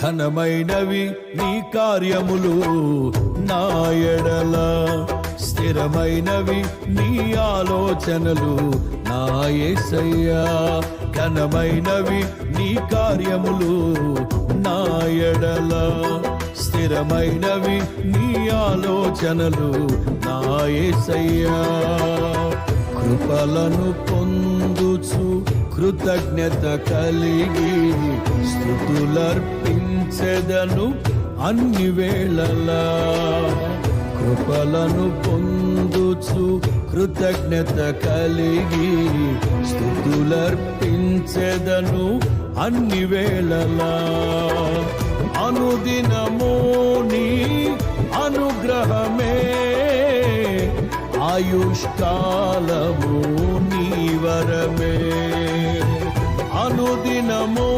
ఘనమైనవి నీ కార్యములు నా ఎడల, స్థిరమైనవి నీ ఆలోచనలు నా యేసయ్యా. ఘనమైనవి నీ కార్యములు నా ఎడల, స్థిరమైనవి నీ ఆలోచనలు నా యేసయ్యా. కృపలను పొందుచు కృతజ్ఞత కలిగి స్తుతులర్పించెదను అన్ని వేళలా. కృపలను పొందుచు కృతజ్ఞత కలిగి స్తుతులర్పించెదను అన్ని వేళలా. అనుదినము నీ అనుగ్రహమే, ఆయుష్కాలము నీ వరమే. అనుదినము